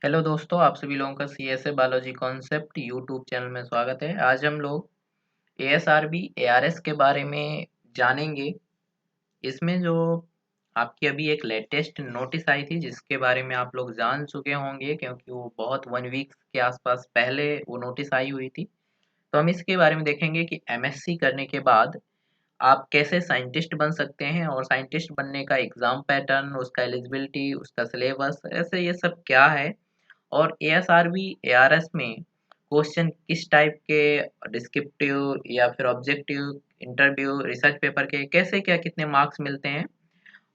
Hello दोस्तों, आप सभी लोगों का CSA biology concept YouTube channel में स्वागत है। आज हम लोग एएसआरबी एआरएस के बारे में जानेंगे। इसमें जो आपकी अभी एक लेटेस्ट नोटिस आई थी जिसके बारे में आप लोग जान चुके होंगे, क्योंकि वो बहुत 1 वीक के आसपास पहले वो नोटिस आई हुई थी। तो हम इसके बारे में देखेंगे कि एमएससी करने के बाद आप कैसे साइंटिस्ट बन सकते हैं और साइंटिस्ट बनने का एग्जाम पैटर्न, उसका एलिजिबिलिटी, उसका सिलेबस, ऐसे ये सब क्या है। और एएसआरबी एआरएस में क्वेश्चन किस टाइप के, डिस्क्रिप्टिव या फिर ऑब्जेक्टिव, इंटरव्यू, रिसर्च पेपर के कैसे क्या कितने मार्क्स मिलते हैं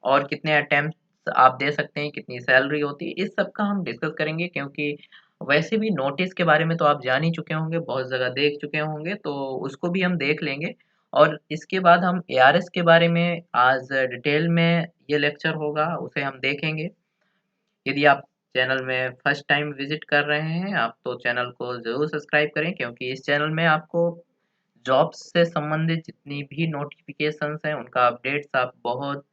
और कितने अटेम्प्ट आप दे सकते हैं, कितनी सैलरी होती है, इस सब का हम डिस्कस करेंगे। क्योंकि वैसे भी नोटिस के बारे में तो आप जान ही चुके होंगे, बहुत जगह देख चुके होंगे, तो उसको भी हम देख लेंगे। और इसके बाद हम एआरएस के बारे में आज डिटेल में ये लेक्चर होगा, उसे हम देखेंगे। यदि आप चैनल में फर्स्ट टाइम विजिट कर रहे हैं आप, तो चैनल को ज़रूर सब्सक्राइब करें, क्योंकि इस चैनल में आपको जॉब्स से संबंधित जितनी भी नोटिफिकेशंस हैं उनका अपडेट्स आप बहुत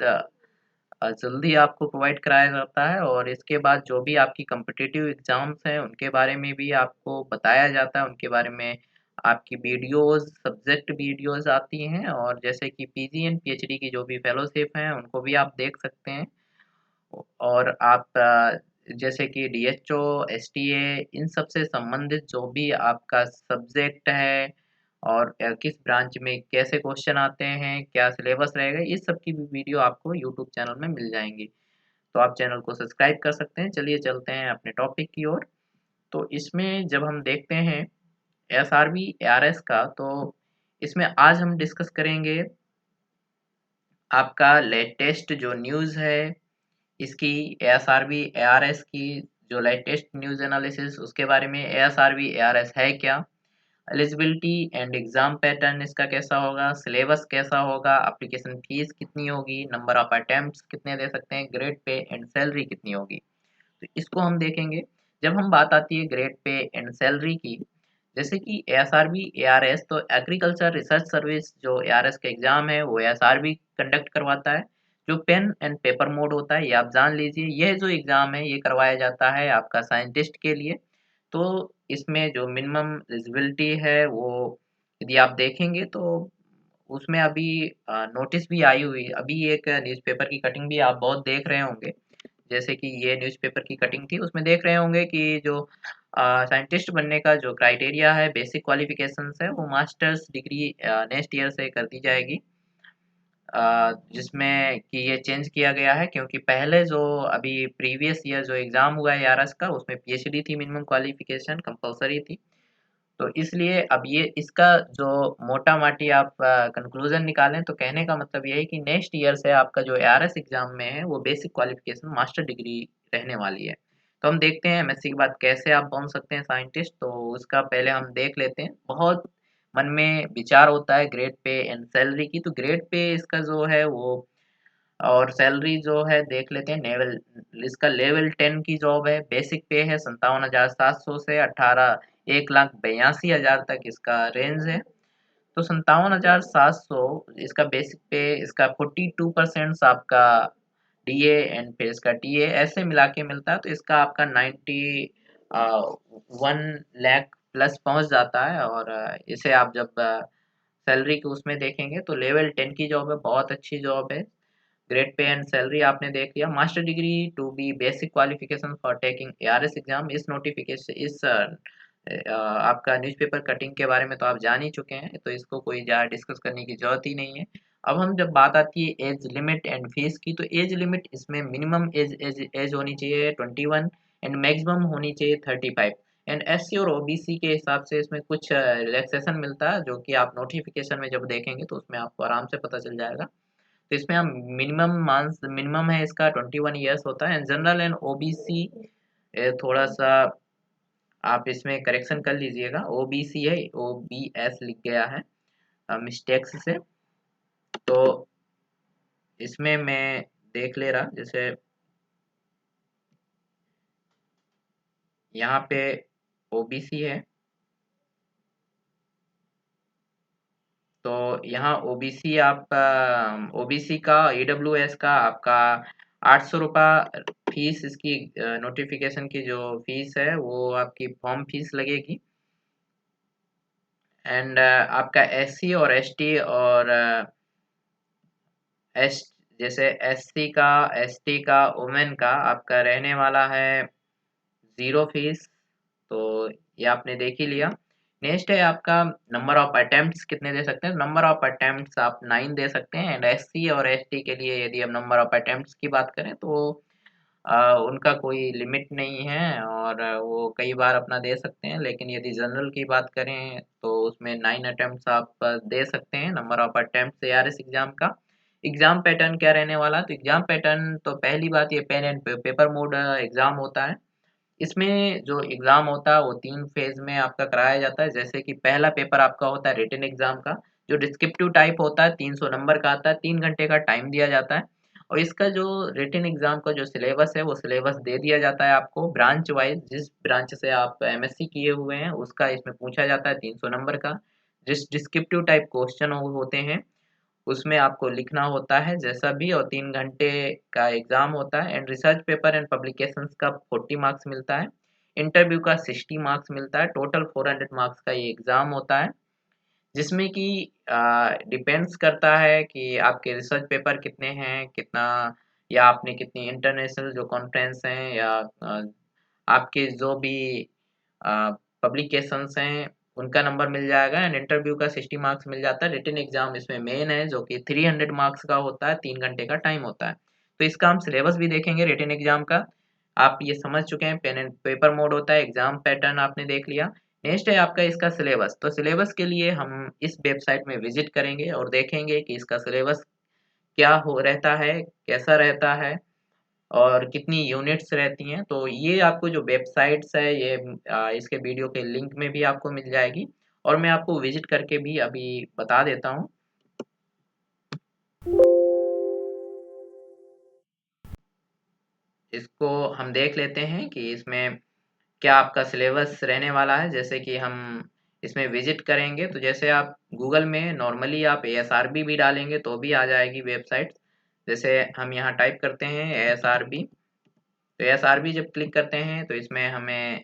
जल्दी आपको प्रोवाइड कराया जाता है। और इसके बाद जो भी आपकी कम्पिटिटिव एग्जाम्स हैं उनके बारे में भी आपको बताया जाता है, उनके बारे में आपकी वीडियोस, सब्जेक्ट वीडियोस आती हैं। और जैसे कि पीजी एंड पीएचडी की जो भी फेलोशिप हैं उनको भी आप देख सकते हैं। और आप जैसे कि डीएचओ, एसटीए, इन सब से संबंधित जो भी आपका सब्जेक्ट है और किस ब्रांच में कैसे क्वेश्चन आते हैं, क्या सिलेबस रहेगा, इस सब की भी वीडियो आपको यूट्यूब चैनल में मिल जाएंगी। तो आप चैनल को सब्सक्राइब कर सकते हैं। चलिए चलते हैं अपने टॉपिक की ओर। तो इसमें जब हम देखते हैं एसआरबी एआरएस का, तो इसमें आज हम डिस्कस करेंगे आपका लेटेस्ट जो न्यूज़ है इसकी, एएसआरबी एआरएस की जो लेटेस्ट न्यूज़ एनालिसिस, उसके बारे में एएसआरबी एआरएस है क्या, एलिजिबिलिटी एंड एग्जाम पैटर्न इसका कैसा होगा, सिलेबस कैसा होगा, एप्लीकेशन फीस कितनी होगी, नंबर ऑफ अटेम्प्ट्स कितने दे सकते हैं, ग्रेड पे एंड सैलरी कितनी होगी, तो इसको हम देखेंगे। जब हम बात आती है ग्रेड पे एंड सैलरी की, जैसे कि एएसआरबी एआरएस, तो एग्रीकल्चर रिसर्च सर्विस जो एआरएस का एग्जाम है वो एएसआरबी कंडक्ट करवाता है। जो पेन एंड पेपर मोड होता है ये आप जान लीजिए, यह जो एग्जाम है ये करवाया जाता है आपका साइंटिस्ट के लिए। तो इसमें जो मिनिमम एलिजिबिलिटी है वो यदि आप देखेंगे तो उसमें अभी नोटिस भी आई हुई, अभी एक न्यूज़पेपर की कटिंग भी आप बहुत देख रहे होंगे। जैसे कि ये न्यूज़पेपर की कटिंग थी, उसमें देख रहे होंगे कि जो साइंटिस्ट बनने का जो क्राइटेरिया है, बेसिक क्वालिफिकेशंस है, वो मास्टर्स डिग्री नेक्स्ट ईयर से कर दी जाएगी। जिसमें कि ये चेंज किया गया है, क्योंकि पहले जो अभी प्रीवियस ईयर जो एग्ज़ाम हुआ है आरएस का, उसमें पीएचडी थी, मिनिमम क्वालिफिकेशन कंपलसरी थी। तो इसलिए अब ये इसका जो मोटा-माटी आप कंक्लूज़न निकालें तो कहने का मतलब ये है कि नेक्स्ट ईयर से आपका जो एआरएस एग्ज़ाम में है वो बेसिक क्वालिफ़िकेशन मास्टर डिग्री रहने वाली है। तो हम देखते हैं एमएससी के बाद कैसे आप बन सकते हैं साइंटिस्ट, तो उसका पहले हम देख लेते हैं। बहुत मन में विचार होता है ग्रेड पे एंड सैलरी की, तो ग्रेड पे इसका जो है वो और सैलरी जो है देख लेते हैं। इसका लेवल 10 की जॉब है, बेसिक पे है 57,700 से 1,82,000 तक इसका रेंज है। तो 57,700 इसका बेसिक पे, इसका 42% आपका डीए एंड फिर इसका टीए ऐसे मिला के मिलता है, तो इसका आपका 1 लाख प्लस पहुंच जाता है। और इसे आप जब सैलरी के उसमें देखेंगे तो लेवल 10 की जॉब है, बहुत अच्छी जॉब है। ग्रेड पे एंड सैलरी आपने देख लिया। Master degree to be basic qualification for taking ARS exam, इस नोटिफिकेशन, इस आपका न्यूज़पेपर कटिंग के बारे में तो आप जान ही चुके हैं, तो इसको कोई ज़्यादा डिस्कस करने की ज़रूरत ही नहीं है। अब हम जब बात आती है एज लिमिट एंड फीस की, तो एज लिमिट इसमें मिनिमम एज होनी चाहिए 21 एंड मैक्सिमम होनी चाहिए 35। एंड एससी और ओबीसी के हिसाब से इसमें कुछ रिलैक्सेशन मिलता है, जो कि आप नोटिफिकेशन में जब देखेंगे तो उसमें आपको आराम से पता चल जाएगा। तो इसमें हम मिनिमम है इसका 21 ईयर्स होता है। जनरल एंड ओबीसी थोड़ा सा आप इसमें करेक्शन कर लीजिएगा, ओबीसी है, ओबीएस लिख गया है मिस्टेक्स से। तो इसमें मैं देख ले रहा, जैसे यहाँ पे ओबीसी है, तो यहाँ ओबीसी आप ओबीसी का ईडब्ल्यूएस का आपका 800 रुपये फीस इसकी नोटिफिकेशन की जो फीस है वो आपकी फॉर्म फीस लगेगी। एंड आपका एससी और एसटी और एस जैसे एससी का, एसटी का, वुमेन का आपका रहने वाला है 0 फीस। तो ये आपने देख ही लिया। नेक्स्ट है आपका नंबर ऑफ अटेम्प्ट्स कितने दे सकते हैं। नंबर ऑफ अटेम्प्ट्स आप 9 दे सकते हैं। एंड एससी और एसटी के लिए यदि हम नंबर ऑफ अटेम्प्ट्स की बात करें तो उनका कोई लिमिट नहीं है और वो कई बार अपना दे सकते हैं। लेकिन यदि जनरल की बात करें तो उसमें 9 अटेम्प्ट्स आप दे सकते हैं number of attempts ARS exam का। एग्जाम पैटर्न क्या रहने वाला, तो एग्जाम पैटर्न तो पहली बात ये pen and paper mode exam होता है। इसमें जो एग्जाम होता है वो 3 फेज में आपका कराया जाता है। जैसे कि पहला पेपर आपका होता है रिटन एग्जाम का, जो डिस्क्रिप्टिव टाइप होता है, 300 नंबर का आता है, 3 घंटे का टाइम दिया जाता है। और इसका जो रिटन एग्जाम का जो सिलेबस है वो सिलेबस दे दिया जाता है आपको ब्रांच वाइज। जिस ब्रांच से आप एमएससी किए हुए हैं उसका इसमें पूछा जाता है 300 नंबर का। जिस डिस्क्रिप्टिव टाइप क्वेश्चन होते हैं उसमें आपको लिखना होता है जैसा भी, और 3 घंटे का एग्जाम होता है। And research paper and publications का 40 मार्क्स मिलता है। इंटरव्यू का 60 मार्क्स मिलता है। टोटल 400 मार्क्स का ये एग्जाम होता है, जिसमें कि डिपेंड्स करता है कि आपके रिसर्च पेपर कितने हैं, कितना, या आपने कितनी इंटरनेशनल जो कॉन्फ्रेंस हैं, या आपके जो भी पब्लिकेशंस हैं उनका नंबर मिल जाएगा। एंड इंटरव्यू का 60 मार्क्स मिल जाता है। रिटन एग्जाम इसमें मेन है जो कि 300 मार्क्स का होता है, 3 घंटे का टाइम होता है। तो इसका हम सिलेबस भी देखेंगे रिटन एग्जाम का। आप ये समझ चुके हैं, पेन एंड पेपर मोड होता है, एग्जाम पैटर्न आपने देख लिया। नेक्स्ट है आपका इसका सिलेबस। तो सिलेबस के लिए हम इस वेबसाइट में विजिट करेंगे और देखेंगे कि इसका सिलेबस क्या हो रहता है, कैसा रहता है और कितनी यूनिट्स रहती हैं। तो ये आपको जो वेबसाइट्स है ये इसके वीडियो के लिंक में भी आपको मिल जाएगी, और मैं आपको विजिट करके भी अभी बता देता हूँ। इसको हम देख लेते हैं कि इसमें क्या आपका सिलेबस रहने वाला है। जैसे कि हम इसमें विजिट करेंगे तो जैसे आप गूगल में नॉर्मली आप एएसआरबी भी डालेंगे तो भी आ जाएगी वेबसाइट। जैसे हम यहाँ टाइप करते हैं एएसआरबी, तो एएसआरबी जब क्लिक करते हैं तो इसमें हमें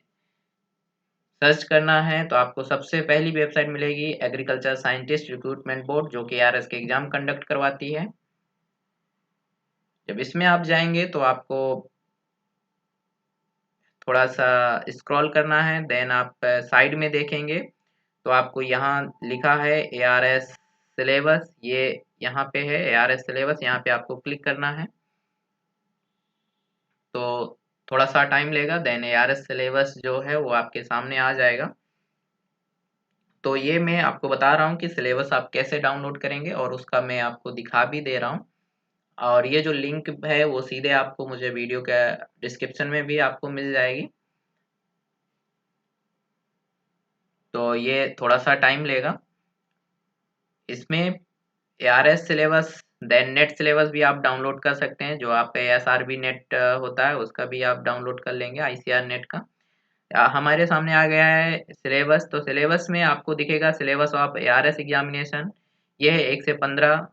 सर्च करना है तो आपको सबसे पहली वेबसाइट मिलेगी एग्रीकल्चर साइंटिस्ट रिक्रूटमेंट बोर्ड, जो कि आरएस के एग्जाम कंडक्ट करवाती है। जब इसमें आप जाएंगे तो आपको थोड़ा सा स्क्रॉल करना है। देन आप साइड में देखेंगे तो आपको यहाँ लिखा है एआरएस सिलेबस, ये यहाँ पे है एआरएस सिलेबस, यहाँ पे आपको क्लिक करना है। तो थोड़ा सा टाइम लेगा, देन एआरएस सिलेबस जो है वो आपके सामने आ जाएगा। तो ये मैं आपको बता रहा हूँ कि सिलेबस आप कैसे डाउनलोड करेंगे और उसका मैं आपको दिखा भी दे रहा हूँ। और ये जो लिंक है वो सीधे आपको मुझे वीडियो के डिस्क्रिप्शन में भी आपको मिल जाएगी। तो ये थोड़ा सा टाइम लेगा। इसमें ARS syllabus, then net syllabus भी आप डाउनलोड कर सकते हैं। जो आपका एसआरबी नेट होता है उसका भी आप डाउनलोड कर लेंगे, आईसीआर नेट का। हमारे सामने आ गया है सिलेबस। तो सिलेबस में आपको दिखेगा सिलेबस ऑफ एआरएस एग्जामिनेशन। ये है 1 से 15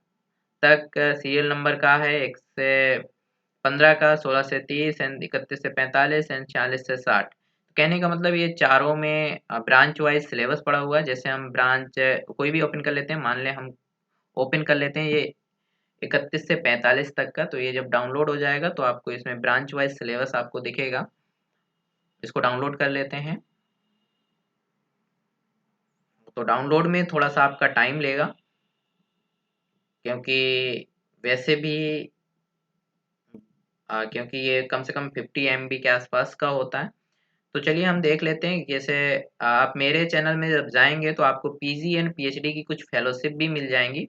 तक सीरियल नंबर का है, 1 से 15 का, 16 से 30 एंड 31 से 45 एंड 46 से 60। कहने का मतलब ये चारों में ब्रांच वाइज सिलेबस पड़ा हुआ है। जैसे हम ब्रांच कोई भी ओपन कर लेते हैं, मान लें हम ओपन कर लेते हैं ये 31 से 45 तक का। तो ये जब डाउनलोड हो जाएगा तो आपको इसमें ब्रांच वाइज सिलेबस आपको दिखेगा। इसको डाउनलोड कर लेते हैं। तो डाउनलोड में थोड़ा सा आपका टाइम लेगा, क्योंकि वैसे भी क्योंकि ये कम से कम 50 MB के आसपास का होता है। तो चलिए हम देख लेते हैं। जैसे आप मेरे चैनल में जब जाएंगे तो आपको पीजी एंड पीएचडी की कुछ फेलोशिप भी मिल जाएंगी।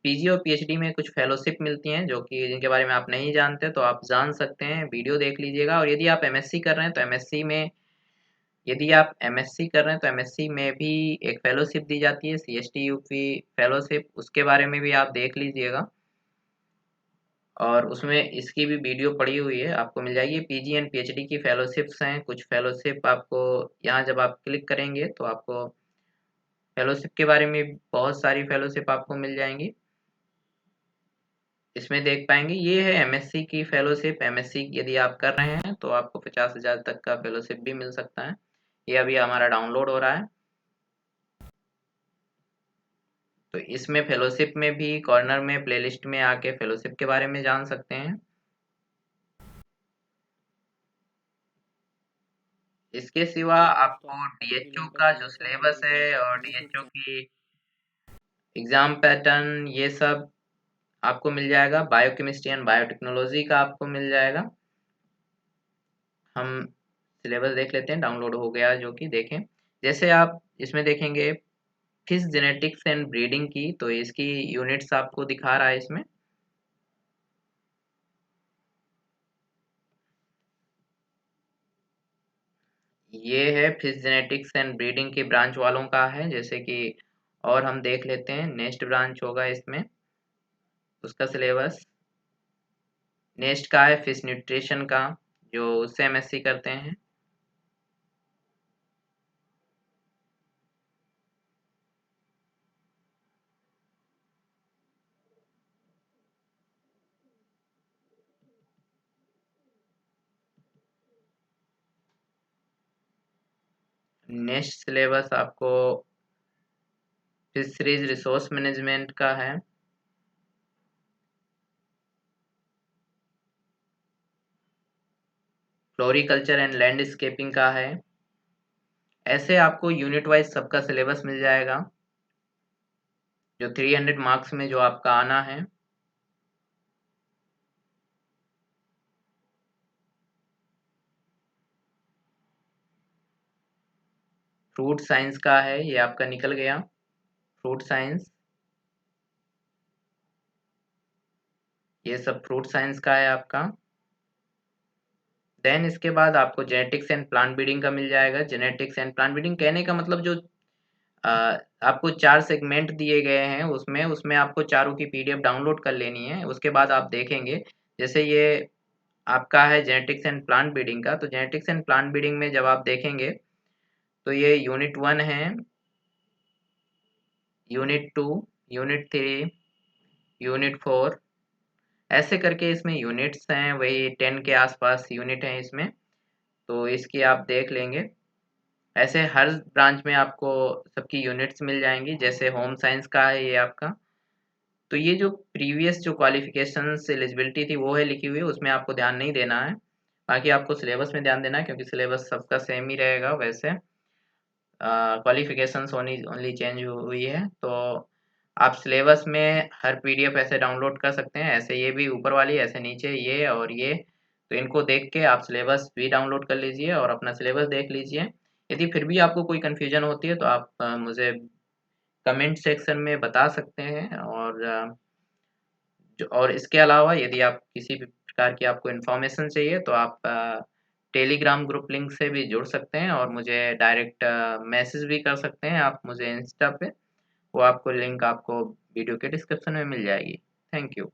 पीजी और पीएचडी में कुछ फेलोशिप मिलती हैं जो कि जिनके बारे में आप नहीं जानते, तो आप जान सकते हैं, वीडियो देख लीजिएगा। और यदि आप एमएससी कर रहे हैं तो एमएससी कर रहे हैं तो एमएससी में भी एक फेलोशिप दी जाती है, सीएसटी यूपी फेलोशिप, उसके बारे में भी आप देख लीजिएगा। और उसमें इसकी भी वीडियो पड़ी हुई है, आपको मिल जाएगी। पीजी एंड पीएचडी की फेलोशिप्स हैं। कुछ फेलोशिप आपको यहाँ जब आप क्लिक करेंगे तो आपको फेलोशिप के बारे में बहुत सारी फेलोशिप आपको मिल जाएंगी। इसमें देख पाएंगे ये है एमएससी की फेलोशिप। एमएससी यदि आप कर रहे हैं तो आपको 50,000 तक का फेलोशिप भी मिल सकता है। ये अभी हमारा डाउनलोड हो रहा है। तो इसमें फेलोशिप में भी कॉर्नर में प्लेलिस्ट में आके फेलोशिप के बारे में जान सकते हैं। इसके सिवा आपको डीएचओ का जो सिलेबस है और डीएचओ की एग्जाम पैटर्न ये सब आपको मिल जाएगा। बायोकेमिस्ट्री एंड बायोटेक्नोलॉजी का आपको मिल जाएगा। हम सिलेबस देख लेते हैं, डाउनलोड हो गया जो कि देखें। जैसे आप इसमें देखेंगे फिश जेनेटिक्स एंड ब्रीडिंग की, तो इसकी यूनिट्स आपको दिखा रहा है इसमें। ये है फिश जेनेटिक्स एंड ब्रीडिंग के ब्रांच वालों का है, जैसे कि और हम देख लेते हैं नेक्स्ट ब्रांच होगा इसमें उसका सिलेबस। नेक्स्ट का है फिश न्यूट्रिशन का, जो उससे एमएससी करते हैं। नेक्स्ट सिलेबस आपको फिशरीज रिसोर्स मैनेजमेंट का है। फ्लोरिकल्चर एंड लैंडस्केपिंग का है। ऐसे आपको यूनिट वाइज सबका सिलेबस मिल जाएगा, जो 300 मार्क्स में जो आपका आना है। फ्रूट साइंस का है, ये आपका निकल गया फ्रूट साइंस। ये सब फ्रूट साइंस का है आपका। देन इसके बाद आपको जेनेटिक्स एंड प्लांट ब्रीडिंग का मिल जाएगा। जेनेटिक्स एंड प्लांट ब्रीडिंग कहने का मतलब जो अ, आपको 4 सेगमेंट दिए गए हैं उसमें उसमें आपको चारों की पीडीएफ डाउनलोड कर लेनी है। उसके बाद आप देखेंगे जैसे ये आपका है जेनेटिक्स एंड प्लांट ब्रीडिंग का, तो जेनेटिक्स एंड प्लांट ब्रीडिंग में जब आप देखेंगे तो ये यूनिट 1 है, यूनिट 2, यूनिट 3, यूनिट 4, ऐसे करके इसमें यूनिट्स हैं, वही 10 के आसपास यूनिट हैं इसमें। तो इसकी आप देख लेंगे। ऐसे हर ब्रांच में आपको सबकी यूनिट्स मिल जाएंगी। जैसे होम साइंस का है ये आपका, तो ये जो प्रीवियस जो क्वालिफिकेशंस एलिजिबिलिटी थी वो है लिखी हुई, उसमें आपको ध्यान नहीं देना है। बाकी आपको सिलेबस में ध्यान देना है, क्योंकि सिलेबस सबका सेम ही रहेगा। वैसे क्वालिफिकेशंस ओनली चेंज हुई है। तो आप सिलेबस में हर पीडीएफ ऐसे डाउनलोड कर सकते हैं, ऐसे ये भी ऊपर वाली, ऐसे नीचे ये और ये। तो इनको देख के आप सिलेबस भी डाउनलोड कर लीजिए और अपना सिलेबस देख लीजिए। यदि फिर भी आपको कोई कन्फ्यूजन होती है तो आप मुझे कमेंट सेक्शन में बता सकते हैं। और इसके अलावा यदि आप किसी भी प्रकार की आपको इन्फॉर्मेशन चाहिए तो आप टेलीग्राम ग्रुप लिंक से भी जुड़ सकते हैं और मुझे डायरेक्ट मैसेज भी कर सकते हैं आप मुझे इंस्टा पे। वो आपको लिंक आपको वीडियो के डिस्क्रिप्शन में मिल जाएगी। Thank you.